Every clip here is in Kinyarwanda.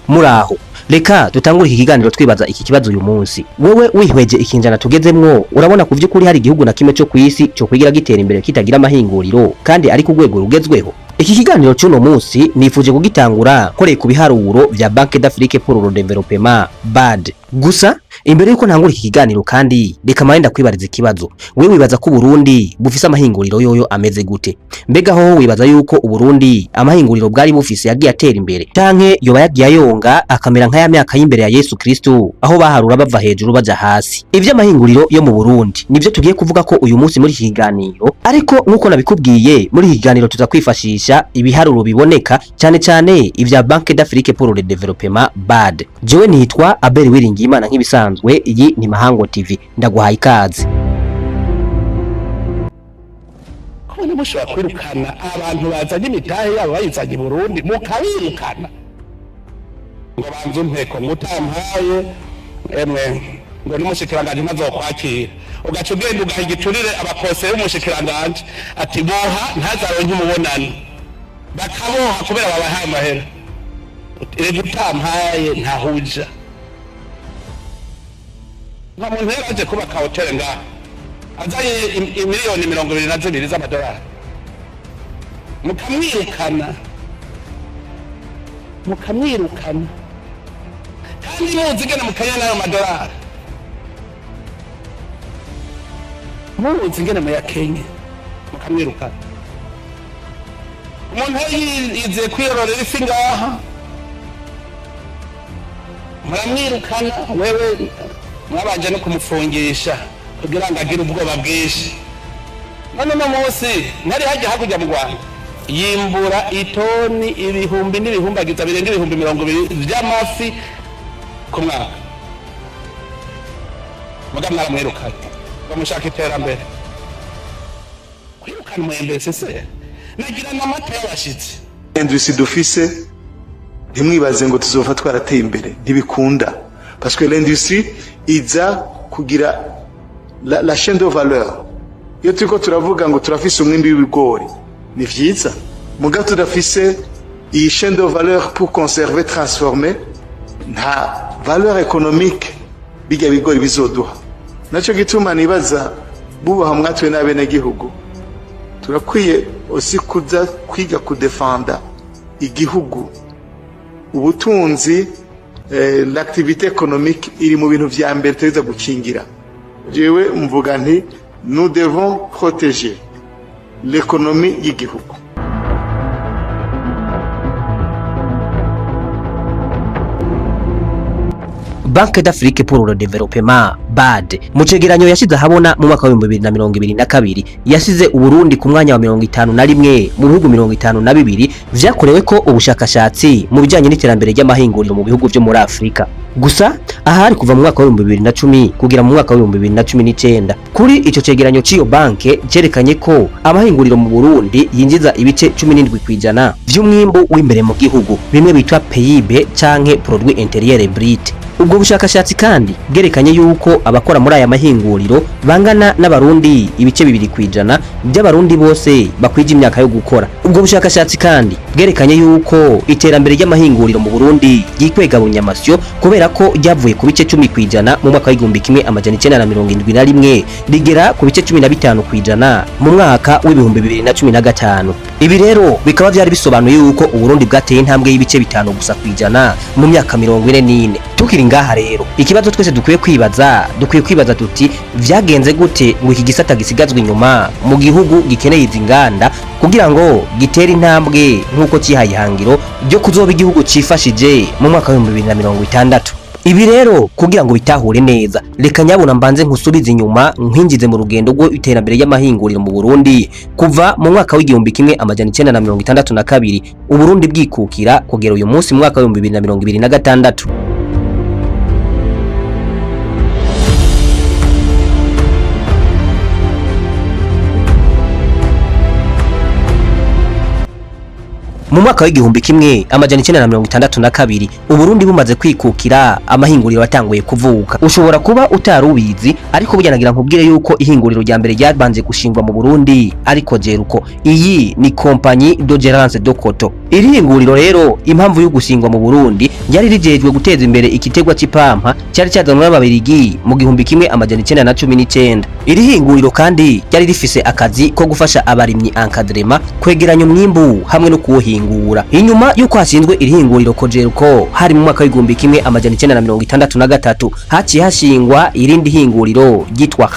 Muraho, reka dutangure iki kiganiro twibaza iki kibazo uyu munsi. Wewe wihweje ikinjana tugezemwo, urabona ku vy'ukuri hari igihugu na kimwe cyo kwisi cyo kwigira gitera imbere kitagira amahinguriro kandi ari ku rwego rugezweho? Iki kiganiro cy'uno munsi nifuje kugitangura koreye ku biharuro vya Banque d'Afrique pour le Développement BAD. Gusa imbere yuko ntangura iki kiganiro kandi reka marenda kwibariza ikibazo. Wewe wibaza ko Burundi bufise amahinguriro yoyo ameze gute? Mbega ho wibaza yuko Burundi amahinguriro bwari bufise yagiye atera imbere canke yoba yagiye ayonga akamera nka ya myaka y'imbere ya Yesu Kristo aho baharura bava hejuru baja hasi? Ivyo amahinguriro yo mu Burundi nivyo tugiye kuvuga ko uyu munsi muri iki kiganiro, ariko nkuko nabikubwiye muri iki kiganiro tuzakwifashisha ibiharuro biboneka cyane cyane ivya Banque d'Afrique pour le Développement BAD. Jewe nitwa Abel Wiringiyimana nk'ibisanzwe, iyi ni Mahango TV, ndaguhaye ikaze. Kubona mushobora kwirukana abantu bazanye imitahe yabo bayizanye Burundi mukabirukana ngo banze umpeko mutampaye emwe ngo n'umushikiranganje ntazokwakira, ugaca ugenda ugahigiturire abakose y'umushikiranganje ati boha ntazaronke umubonano bakaboha kubera babahaye amahera ire gutampaye ntahuja nka muntu yaraje kubaka hotel ngaha azaye imiliyoni 22 z'amadolari mukamwirukana kandi muzi gena mukanya nayo madolari muzi gena ya Kenya mukamwirukana. Umuntu yize kwirorera ifi ngaha muramwirukana, wewe mwabanje no kumufungisha kugira ngo agire ubwoba bwinshi. None no munsi ntari haje hakujya mu Rwanda yimbura itoni ibihumbi n'ibihumbagiza birenga ibihumbi 20 by'amafi ku mwaka, mugamwe aramwirukana bamushaka iterambere. Kwirukana mwembe sese nagira n'amata y'abashitsi. Industrie dufise ntimwibaze ngo tuzova twarateye imbere, ntibikunda parce que l'industrie iza kugira la chaîne de valeur. Iyo turiko turavuga ngo turafise umwimbi w'ibigori ni vyiza, muga tudafise iyi chaîne de valeur pour conserver transformer, nta valeur économique bijya bigori bizoduha. Naco gituma nibaza bubaha mwatwe n'abene gihugu turakwiye osi kuza kwiga kudefenda igihugu, ubutunzi, l'activité économique iri mu bintu vya mbere teza gukingira. Jewe mvuga nti nous devons protéger l'économie y'igihugu. Banque d'Afrique pour le Développement BAD mu cegeranyo yashize habona mu mwaka wa 2022 yasize Uburundi ku mwanya wa 51 mu bihugu 52 vyakorewe ko ubushakashatsi mu bijanye n'iterambere ry'amahinguriro mu bihugu byo muri Afrika. Gusa ahari kuva mu mwaka wa 2010 kugira mu mwaka wa 2019 kuri ico cegeranyo ciyo banke cerekanye ko amahinguriro mu Burundi yinjiza ibice 17% vy'umwimbo w'imbere mu gihugu, bimwe bitwa PIB canke Produit Intérieur Brut. Ubwo bushakashatsi kandi bwerekanye yuko abakora muri aya mahinguriro bangana n'abarundi ibice 2% by'abarundi bose bakwije imyaka yo gukora. Ubwo bushakashatsi kandi bwerekanye yuko iterambere ry'amahinguriro mu Burundi yikwega bunyamasyo kubera ko ryavuye ku bice 10% mu mwaka wa 1971 rigera ku bice 15% mu mwaka wa 2015. Ibi rero bikaba byari bisobanuye yuko Uburundi bwateye intambwe y'ibice 5 gusa kwijana mu myaka 44. Tukiri ngaha rero ikibazo twese dukwiye kwibaza tuti vyagenze gute ngo iki gisata gisigazwe inyuma mu gihugu gikeneye izi nganda kugira ngo gitere intambwe nkuko cihaye ihangiro ryo kuzoba igihugu cifashije mu mwaka wa 2060. Ibi rero kugira ngo bitahure neza, reka nyabona mbanze nkusubiza inyuma nkwinjize mu rugendo rwo iterambere y'amahinguriro mu Burundi kuva mu mwaka wa 1962 Uburundi bwikukira kugera uyu munsi mu mwaka wa 2026. mu mwaka w'igihumbi kimwe amajana 1962 Uburundi bumaze kwikukira amahinguriro atanguye kuvuka. Ushobora kuba utarubizi ariko burya nagira nkubwire yuko ihinguriro rya mbere ryabanze gushingwa mu Burundi ariko Jeruko. Iyi ni Compagnie de Gérance de Coton. Iri hinguriro rero impamvu yo gushingwa mu Burundi ryari rijejwe guteza imbere ikitegwa c'ipampa cyari cyazanwe n'ababirigi mu gihumbi kimwe amajana 1919. Iri hinguriro kandi ryari rifise akazi ko gufasha abarimyi encadrement kwegeranya umwimbu hamwe no kuwuhingura. Inyuma yuko hashinzwe iri hinguriro Kojeruko hari mu mwaka w'igihumbi kimwe amajana 1963 haciye hashingwa irindi hinguriro ryitwa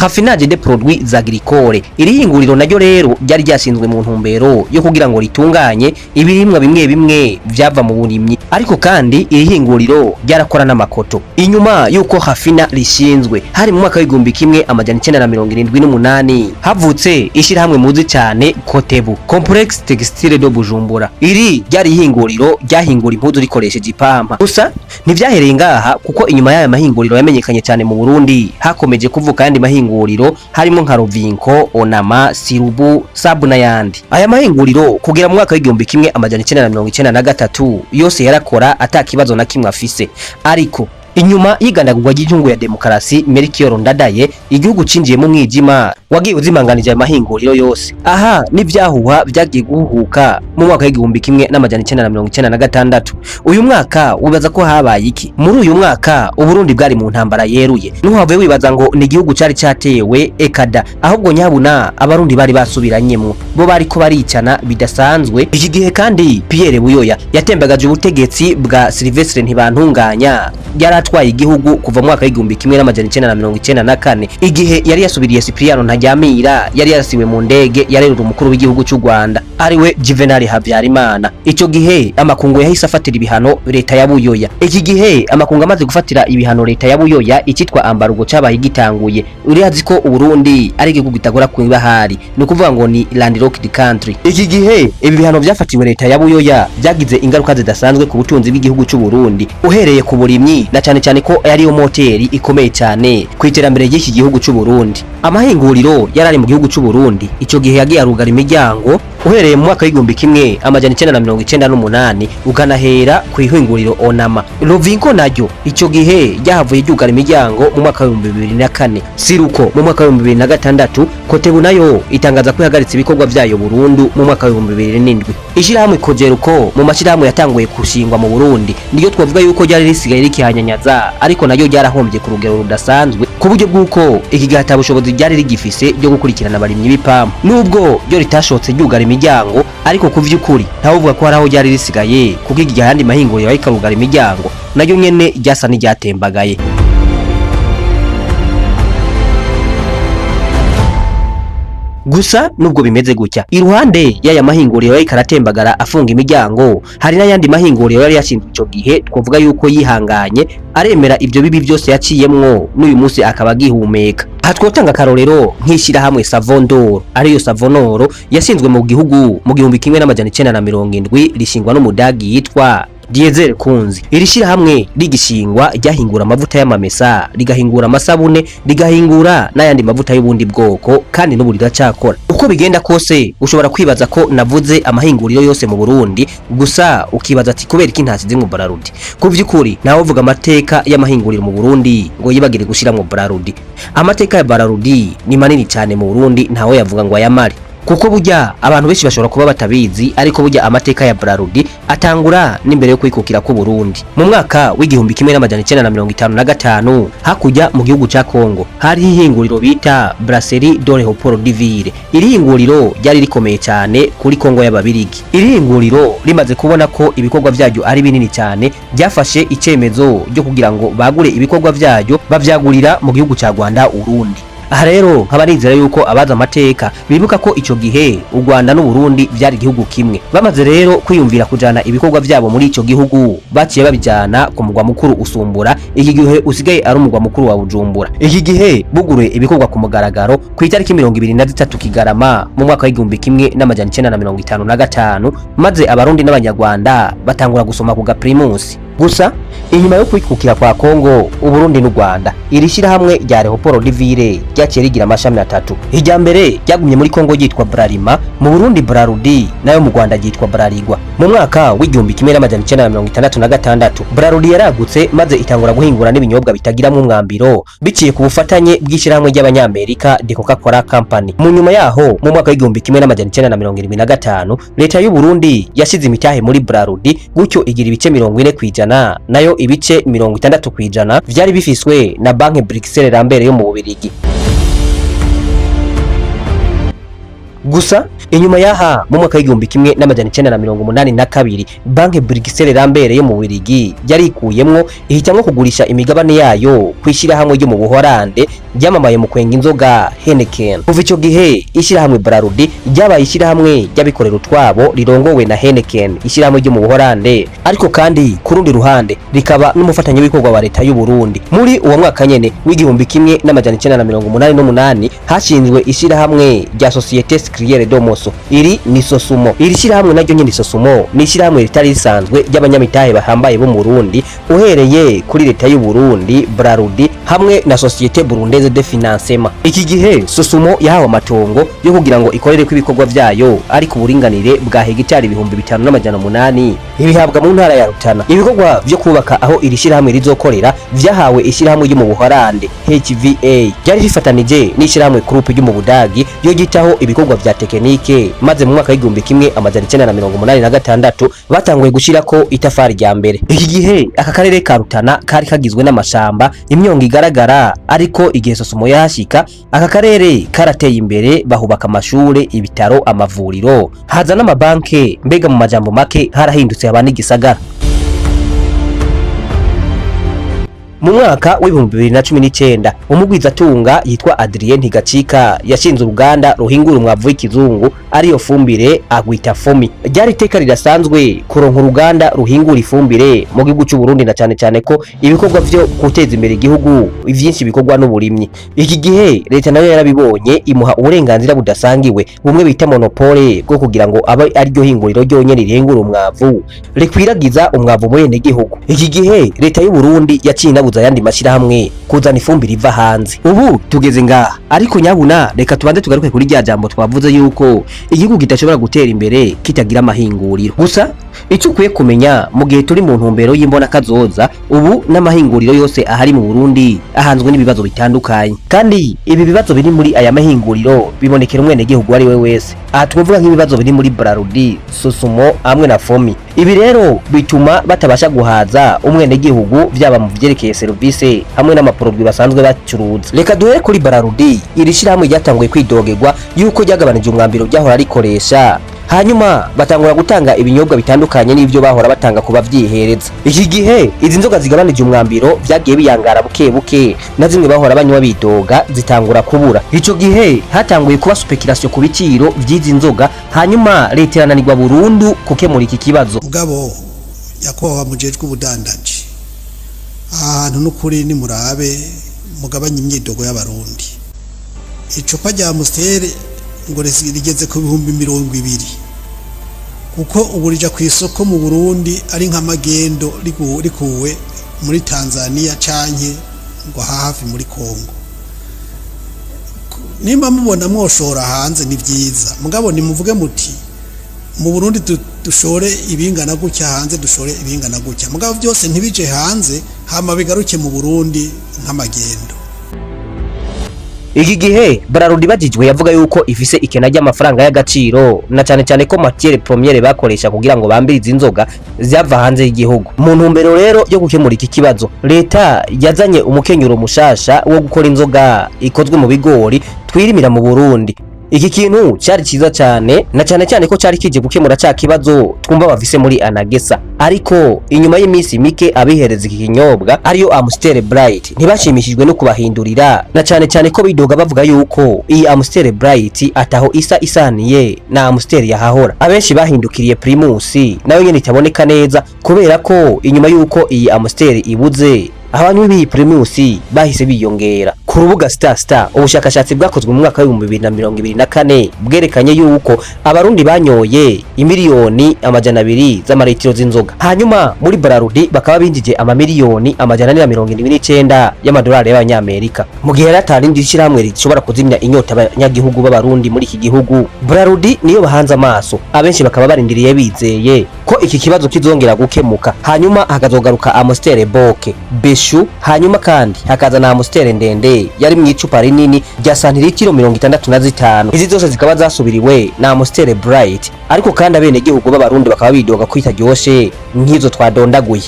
Raffinage des produits agricoles. Iri hinguriro naryo rero ryari ryashinzwe mu ntumbero yo kugira ngo ritunganye ibirimwa bimwe bimwe vyava mu burimyi, ariko kandi iri hinguriro ryarakora n'amakoto. Inyuma yuko Rafina rishinzwe hari mu mwaka w'igihumbi kimwe amajana 1978 havutse ishirahamwe muzi cyane Kotebu, Complexe Textile de Bujumbura. Iri ryari ihinguriro ryahingura impuzu rikoresheje ipampa. Gusa ntivyahereye ngaha kuko inyuma y'aya mahinguriro yamenyekanye cyane mu Burundi hakomeje kuvuka yandi mahinguriro harimo nka Rovinko, Onama, Sirubu, Sabu n'ayandi. Aya mahinguriro kugira mu mwaka w'igihumbi kimwe amajana 1993 yose yarakora atakibazo na kimwe afise, ariko inyuma y'igandagurwa ry'injungu ya demokarasi Melchior Ndadaye igihugu cinjiye mu mwijima wagiye uzimanganije amahinguriro yose. Aha n'ivyahuha vyagiye guhuhuka mu mwaka w'igihumbi kimwe n'amajana 1996. Uyu mwaka wibaza ko habaye iki? Muri uyu mwaka Uburundi bwari mu ntambara yeruye. Ntuhave wibaza ngo ni igihugu cari catewe ekada, ahubwo nyabuna abarundi bari basubiranyemwo, bo bariko baricana bidasanzwe. Iki gihe kandi Pierre Buyoya yatembagaje ubutegetsi bwa Sylvestre Ntibantunganya yaratwaye igihugu kuva mu mwaka w'igihumbi kimwe n'amajana 1994 igihe yari yasubiriye Cyprien Ntaryamira yari yarasiwe mu ndege yarerura umukuru w'igihugu cy'u Rwanda ariwe Juvenal Habyarimana. Ico gihe amakungu yahise afatira ibihano leta ya Buyoya. Iki gihe amakungu amaze gufatira ibihano leta ya Buyoya ikitwa ambarugo cabaye gitanguye. Uriyazi ko Uburundi ari igihugu gitagora kwibahari, no kuvuga ngo ni landlocked country. Iki gihe ibi bihano byafatiwe leta ya Buyoya byagize ingaruka zidasanzwe ku butunzi bw'igihugu cy'u Burundi, uhereye ku burimyi na cyane cyane ko yari yo moteri ikomeye cyane ku iterambere ry'iki gihugu cy'u Burundi. Amahinguriro yarari mu gihugu cy'u Burundi ico gihe yagiye arugara imiryango uhereye mu mwaka w'igihumbi kimwe amajana 1998 ukanahera ku ihinguriro Onama. Rovinko naryo ico gihe ryahavuye ryugara imiryango mu mwaka wa 2004. Siruko mu mwaka wa 2006. Kotebu nayo itangaza ko ihagaritse ibikorwa vyayo burundu mu mwaka wa 2007. Ishirahamwe Kojeruko mu mashirahamwe yatanguye kushingwa mu Burundi niyo twavuga yuko ryari risigaye rikihanyanyaza, ariko nayo ryarahombye ku rugero rudasanzwe ku buryo bw'uko iki gihata bushobozi ryari rigifise ryo gukurikirana abarimyi b'ipampa. Nubwo ryo ritashotse ryugara imiryango, ariko ku vy'ukuri ntawuvuga ko haraho ryari risigaye kuko igihe yandi mahinguriro yikarugara imiryango nayo nyene ryasa n'iryatembagaye. Gusa nubwo bimeze gutya, iruhande y'aya mahinguriro yari karatembagara afunga imiryango, hari n'ayandi mahinguriro yari yashinzwe ico gihe twavuga yuko yihanganye aremera ibyo bibi byose yaciyemwo n'uyu munsi akaba gihumeka. Aha twotanga karorero nk'ishira hamwe Savondoro, ariyo Savonoro yashinzwe mu gihugu mu gihumbi kimwe n'amajana 1970 rishingwa n'umudagi yitwa Diesel Kunzi. Iri shira hamwe rigishingwa ryahingura amavuta y'amamesa, rigahingura amasabune, rigahingura n'ayandi mavuta y'ubundi bwoko, kandi n'ubu riracakora. Uko bigenda kose ushobora kwibaza ko navuze amahinguriro yose mu Burundi, gusa ukibaza ati kubera iki ntasize mu Brarudi. Ku vy'ukuri naho uvuga amateka y'amahinguriro mu Burundi ngo yibagire gushiramwo Brarudi. Amateka ya Brarudi ni manini cyane mu Burundi, ntaho yavuga ngo ayamare. Kuko burya abantu benshi bashobora kuba batabizi, ariko burya amateka ya Brarudi atangura n'imbere yo kwikukira ku Burundi. Mu mwaka w'igihumbi kimwe n'amajana 1955 hakujya mu gihugu ca Kongo hari ihinguriro bita Brasserie de Léopold Divire. Iri hinguriro ryari rikomeye cyane kuri Kongo y'Ababirigi. Iri hinguriro rimaze kubona ko ibikorwa vyaryo ari binini cyane, byafashe icemezo ryo kugira ngo bagure ibikorwa vyaryo bavyagurira mu gihugu ca Rwanda Urundi. Aha rero nkaba nizera yuko abaza amateka bibuka ko ico gihe u Rwanda n'u Burundi byari igihugu kimwe. Bamaze rero kwiyumvira kujana ibikorwa byabo muri ico gihugu, baciye babijana ku mugwa mukuru Usumbura, iki gihe usigaye ari umugwa mukuru wa Bujumbura. Iki gihe buguruye ibikorwa ku mugaragaro ku itariki 23 Kigarama mu mwaka w'igihumbi kimwe n'amajana 1955, maze abarundi n'abanyarwanda batangura gusoma ku gaprimusi. Gusa inyuma yo kwikukira kwa Kongo, Uburundi n'u Rwanda, iri shirahamwe rya Leopold Divire ryaciye rigira amashami atatu. Irya mbere ryagumye muri Kongo yitwa Bralima, mu Burundi Brarudi, nayo mu Rwanda yitwa Bralirwa. Mu mwaka w'igihumbi kimwe n'amajana 1966 Brarudi yaragutse maze itangura guhingura n'ibinyobwa bitagiramwe umwambiro biciye ku bufatanye bw'ishirahamwe ry'abanyamerika The Coca-Cola Company. Mu nyuma yaho mu mwaka w'igihumbi kimwe n'amajana 1975 leta y'u Burundi yashize imitahe muri Brarudi, gutyo igira ibice 40% nayo ibice 60% vyari bifiswe na Banque Bruxelles Lambert yo mu Bubiligi. Gusa inyuma yaha mu mwaka w'igihumbi kimwe n'amajana 1982 Banque Bruxelles Lambert yo mu Bubiligi yarikuyemwo ihitamwo kugurisha imigabane yayo kwishirahamwe ryo mu Buholande ryamamaye mu kwenga inzoga Heineken. Kuva ico gihe ishirahamwe Brarudi ryabaye ishirahamwe ry'abikorera utwabo rirongowe na Heineken, ishirahamwe ryo mu Buholande, ariko kandi ku rundi ruhande rikaba n'umufatanya w'ibikorwa wa leta y'u Burundi. Muri uwo mwaka nyene w'igihumbi kimwe n'amajana 1988 hashinzwe ishirahamwe rya Société Sucrière de Moso, iri ni Sosumo. Iri shirahamwe naryo nyene Sosumo ni ishirahamwe ritari risanzwe ry'abanyamitahe bahambaye bo mu Burundi, uhereye kuri leta y'u Burundi, Brarudi hamwe na Société Burundaise de Financement. Iki gihe Sosumo yahawe amatongo yo kugira ngo ikorere kw'ibikorwa vyayo ari ku buringanire bwa hegitari 5800 ibihabwa mu ntara ya Rutana. Ibikorwa vyo kubaka aho iri shirahamwe rizokorera vyahawe ishirahamwe ryo mu Buholande HVA, ryari rifatanije n'ishirahamwe Groupe ryo mu Budagi yo gitaho ibikorwa vya tekinike, maze mu mwaka w'igihumbi kimwe amajana 1986 batanguye gushirako itafari rya mbere. Iki gihe aka karere ka Rutana kari kagizwe n'amashamba, imyongo igaragara, ariko igihe Sosumo yahashika aka karere karateye imbere, bahubaka amashure, ibitaro, amavuriro, haza n'amabanke, mbega mu majambo make harahindutse haba n'igisagara. Mu mwaka w'ibihumbi 2019 umugwizatunga yitwa Adrien Ntigacika yashinze uruganda ruhingura umwavu w'ikizungu ariyo fumbire agwita Fomi. Ryari iteka rirasanzwe kuronka uruganda ruhingura ifumbire mu gihugu cy'u Burundi, na cyane cyane ko ibikorwa vyo guteza imbere igihugu ivyinshi bikorwa n'uburimyi. Iki gihe leta nayo yarabibonye imuha uburenganzira budasangiwe bumwe bita monopole bwo kugira ngo abe ari ryo hinguriro ryonyene rihingura umwavu rikwiragiza umwavu mu yene gihugu. Iki gihe leta y'u Burundi yaciye ayandi mashirahamwe kuzana ifumbire iva hanze. Ubu tugeze ngaha, ariko nyabuna reka tubanze tugaruke kuri rya jambo twavuze yuko igihugu kitashobora gutera imbere kitagira amahinguriro. Gusa icyo ukwiye kumenya mu gihe turi mu ntumbero y'imbona kazoza, ubu n'amahinguriro yose ahari mu Burundi ahanzwe n'ibibazo bitandukanye, kandi ibi bibazo biri muri aya mahinguriro bibonekera umwene gihugu ari we wese. Aha twavuga nk'ibibazo biri muri Brarudi, Sosumo hamwe na Fomi. Ibi rero bituma batabasha guhaza umwene gihugu vyaba mu vyerekeye service hamwe n'amaproduit basanzwe bacuruza. Reka duhere kuri Brarudi. Iri shirahamwe ryatanguye kwidogerwa yuko ryagabanije umwambiro byahora rikoresha, hanyuma batangura gutanga ibinyobwa bitandukanye n'ivyo bahora batanga kuba vyihereza. Iki gihe izi nzoga zigabanije umwambiro vyagiye biyangara buke buke, na zimwe bahora banywa bidoga zitangura kubura. Ico gihe hatanguye kuba speculation ku biciro vy'izi nzoga, hanyuma leta irananirwa burundu kukemura iki kibazo. Mugabo yakoba mujejwe ubudandaji, ahantu n'ukuri ni murabe mugabanye imyidogo y'abarundi. Icupa rya Amstel ngo rigeze ku 200,000, kuko ubu rija ku isoko mu Burundi ari nk'amagendo rikuwe muri Tanzania canke ngo hafi muri Kongo. Nimba mubona mwoshora hanze ni vyiza, mugabo ni muvuge muti mu Burundi dushore ibingana gutya, hanze dushore ibingana gutya, mugabo byose ntibije hanze hama bigaruke mu Burundi nk'amagendo. Iki gihe Brarudi bajijwe yavuga yuko ifise ikena ry'amafaranga y'agaciro, na cyane cyane ko matière première bakoresha kugira ngo bambirize inzoga zava hanze y'igihugu. Mu ntumbero rero yo gukemura iki kibazo, leta yazanye umukenyuro mushasha wo gukora inzoga ikozwe mu bigori twirimira mu Burundi. Iki kintu cyari cyiza cyane, na cyane cyane ko cyari kije gukemura cya kibazo twumva bavise muri Anagesa. Ariko inyuma y'iminsi mike abihereza iki kinyobwa ariyo Amstel Bright ntibashimishijwe no kubahindurira, na cyane cyane ko bidoga bavuga yuko iyi Amstel Bright ataho isaniye na Amstel yahahora. Abenshi bahindukiriye Primus nayo nyene itaboneka neza, kubera ko inyuma yuko iyi Amstel ibuze abanywi b'iyi Primus bahise biyongera. Ku rubuga Star ubushakashatsi bwakozwe mu mwaka wa 2024 bwerekanye yuko abarundi banyoye imiliyoni amajana 2 z'amaritiro z'inzoga. Hanyuma muri Braludi bakaba binjije amamiliyoni amajana 479 y'amadolari y'abanyamerika. Mu gihe ratarindi ishyirahamwe rishobora kuzimya inyota abanyagihugu b'abarundi muri iki gihugu, Braludi niyo bahanze amaso. Abenshi bakaba barindiriye bizeye ko iki kibazo kizongera gukemuka, hanyuma hakazogaruka Amstel Boke Beshu, hanyuma kandi hakaza na Amstel ndende yari mu icupa rinini rya santilitiro 65. Izi zose zikaba zasubiriwe na Amstel Bright, ariko kandi abene gihugu b'abarundi bakaba bidoga kwitaryoshe nk'izo twadondaguye.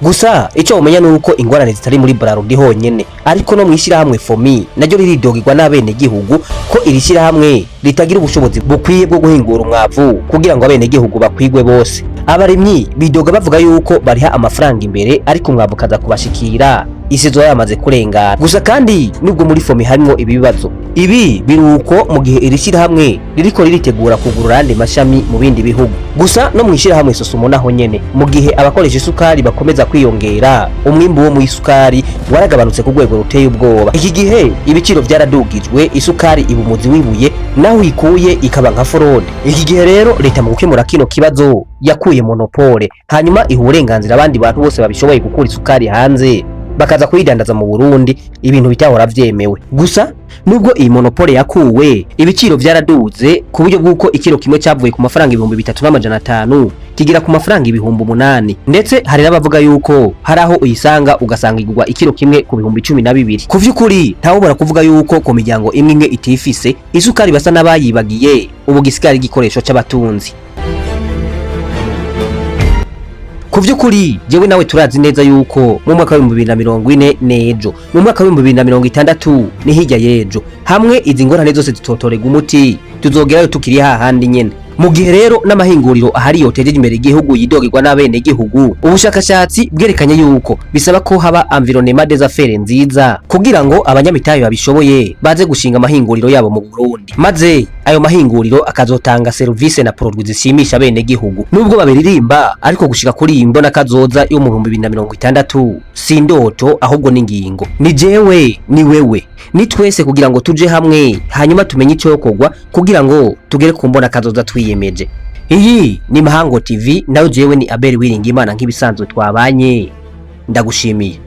Gusa icyo umenya nuko ingorane zitari muri Braludi honyene, ariko no mwishira hamwe FOMI naryo riridogirwa n'abene gihugu ko irishira hamwe ritagira ubushobozi bukwiye bwo guhingura umwavu kugira ngo abene gihugu bakwigwe bose. Abarimyi bidoga bavuga yuko bariha amafaranga imbere ariko umwavu kaza kubashikira isizo yamaze kurengana. Gusa kandi nubwo muri FOMI harimo ibibazo, ibi biruko mu gihe irishira hamwe ririko riritegura kugurura andi mashami mu bindi bihugu. Gusa no mwishira hamwe Sosumo naho nyene, mu gihe abakoresha isukari bakomeza kwiyongera, umwimbu wo mu isukari waragabanutse ku rwego ruteye ubwoba. Iki gihe ibiciro byaradugijwe, isukari ibumuzi wibuye naho ikuye ikaba nka forode. Iki gihe rero leta mu gukemura kino kibazo yakuye monopole, hanyuma iha uburenganzira abandi bantu bose babishoboye gukura isukari hanze bakaza kuyidandaza mu Burundi, ibintu bitahora vyemewe. Gusa nubwo iyi monopole yakuwe, ibiciro byaraduze ku buryo bw'uko ikiro kimwe cyavuye ku mafaranga 3500 kigira ku mafaranga 8,000, ndetse hari n'abavuga yuko hari aho uyisanga ugasanga igurwa ikiro kimwe ku 12,000. Ku vy'ukuri ntawubura kuvuga yuko ku miryango imwe itifise isukari basa n'abayibagiye, ubu gisigara igikoresho c'abatunzi. Ku vy'ukuri jewe nawe turazi neza yuko mu mwaka wa 2040 nejo, mu mwaka wa 2060 ni hirya yejo, hamwe izi ngorane zose zitotorega umuti tuzogerayo tukiri hahandi nyene. Mu gihe rero n'amahinguriro ahari yotejeje imbere igihugu yidogirwa n'abene gihugu, ubushakashatsi bwerekanye yuko bisaba ko haba environnement des affaires nziza kugira ngo abanyamitayo babishoboye baze gushinga amahinguriro yabo mu Burundi, maze ayo mahinguriro akazotanga service na produits zishimisha abene gihugu. Nubwo babiririmba, ariko gushika kuri iyi mbona kazoza yo mu 2060 si ndoto ahubwo n'ingingo. Ni jewe, ni wewe, ni twese kugira ngo tuje hamwe, hanyuma tumenye icyo kogwa kugira ngo tugere ku mbona kazoza twiyemeje. Iyi ni Mahango TV, nawe jewe ni Abel Wiringimana nk'ibisanzwe twabanye. Ndagushimiye.